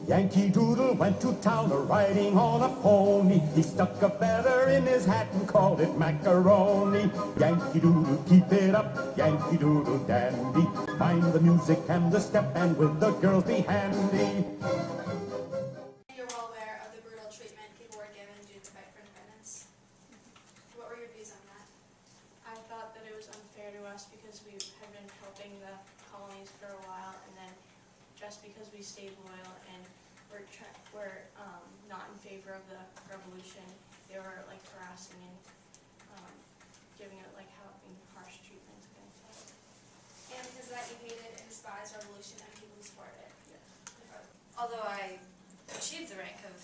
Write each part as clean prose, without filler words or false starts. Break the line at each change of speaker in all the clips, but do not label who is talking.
Yankee Doodle went to town riding on a pony. He stuck a feather in his hat and called it macaroni. Yankee Doodle, keep it up, Yankee Doodle dandy. Mind the music and the step, and with the girls be handy.
You're well aware of the brutal treatment people were given due to the fight for independence. What were your views on that?
I thought that it was unfair to us because we had been helping the colonies for a while, and then just because we stayed loyal and were not in favor of the revolution, they were like harassing and giving it like having harsh treatment against us.
And because of that, you hated and despised revolution and people who supported it.
Yes.
Although I achieved the rank of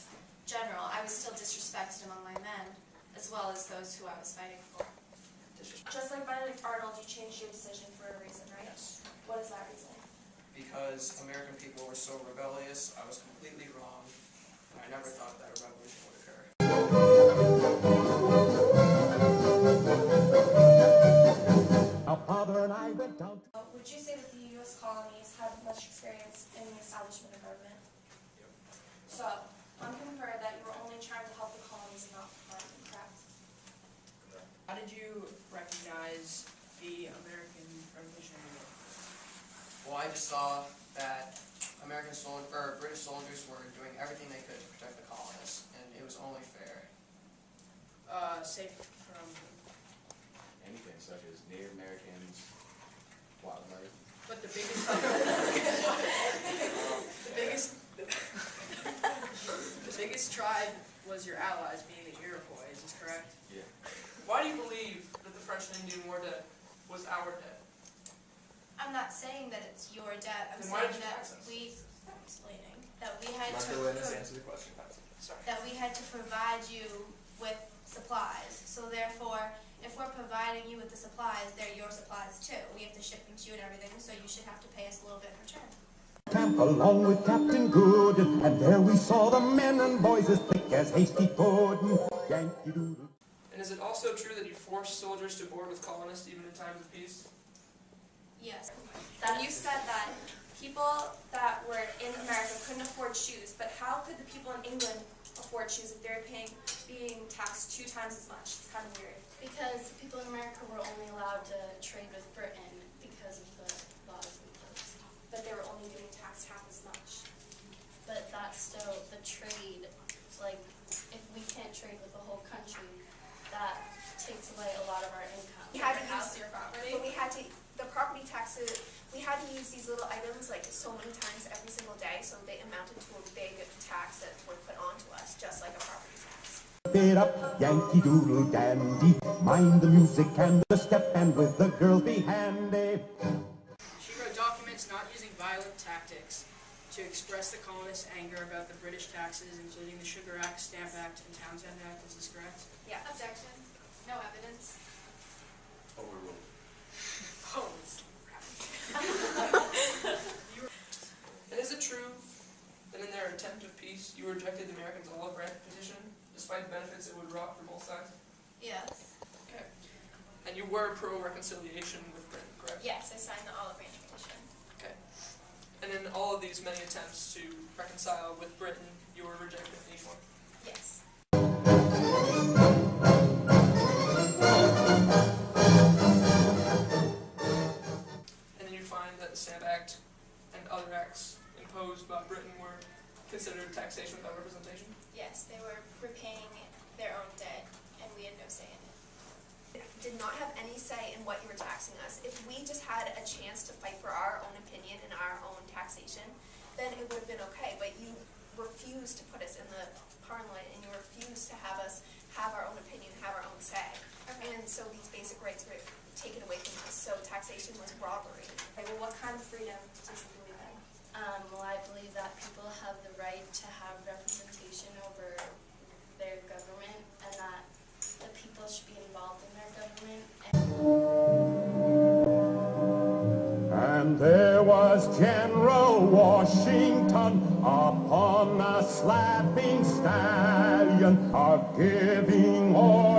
general, I was still disrespected among my men, as well as those who I was fighting for.
Just like Benedict Arnold, you changed your decision for a reason, right?
Yes.
What is that reason?
Because American people were so rebellious, I was completely wrong, and I never thought that a revolution would occur.
Our father and I went down to...
Would you say that the U.S. colonies had much experience in the establishment of government?
Yep.
So, I'm conferred that you were only trying to help the colonies and not the government, correct?
How did you recognize the American Revolutionary War?
Well, I just saw that British soldiers were doing everything they could to protect the colonists, and it was only fair.
Safe from
Anything such as Native Americans, wildlife.
but the biggest the biggest tribe was your allies, being the Iroquois. Is this correct?
Yeah.
Why do you believe that the French and Indian War debt was our debt?
I'm not saying that it's your debt. I'm
Then why
saying
did you
that
tax us?
I'm explaining that we had to
Answer the question, Patsy.
Sorry.
that we had to provide you with supplies. So therefore, if we're providing you with the supplies, they're your supplies too. We have to ship them to you and everything, so you should have to pay us a little bit in return.
camp along with Captain Good, and there we saw the men and boys as thick as hasty pudding. Yankee Doodle.
And is it also true that you forced soldiers to board with colonists even in times of peace?
Yes.
You said that people that were in America couldn't afford shoes, but how could the people in England afford shoes if they're being taxed 2 times as much? It's kind of weird.
Because people in America were only allowed to trade with Britain because of the laws imposed.
But they were only being taxed half as much.
But that's still the trade. Like, if we can't trade with the whole country, that takes away a lot of our income.
We had to
House,
use
your property.
But we had to, the property taxes, we had to use these little items like so many times every single day, so they amounted to a big tax that were put onto us, just like a property tax.
It up, Yankee Doodle dandy. Mind the music and the step, and with the girls be handy.
She wrote documents not using violent tactics to express the colonists' anger about the British taxes, including the Sugar Act, Stamp Act, and Townshend Act. Is this correct?
Yeah. Objection. No evidence.
Overruled.
And is it true that in their attempt of peace, you rejected the Americans' olive branch petition, despite the benefits it would wrought for both sides?
Yes.
Okay. And you were pro-reconciliation with Britain, correct?
Yes, I signed the olive branch petition.
Okay. And in all of these many attempts to reconcile with Britain, you were rejected in each one?
Yes.
And then you find that the Stamp Act and other acts imposed by Britain were considered taxation without representation?
Yes, they were repaying their own debt, and we had no say in it.
Did not have any say in what you were taxing us. If we just had a chance to fight for our own opinion and our own taxation, then it would have been okay. But you refused to put us in the parliament, and you refused to have us have our own opinion, have our own say.
Okay.
And so these basic rights were taken away from us. So taxation was robbery. Okay, well, what kind of freedom does you believe in?
Well, I believe that people have the right to have representation over their government, and that the people should be involved in their government.
And there was General Washington upon a slapping stallion, a giving all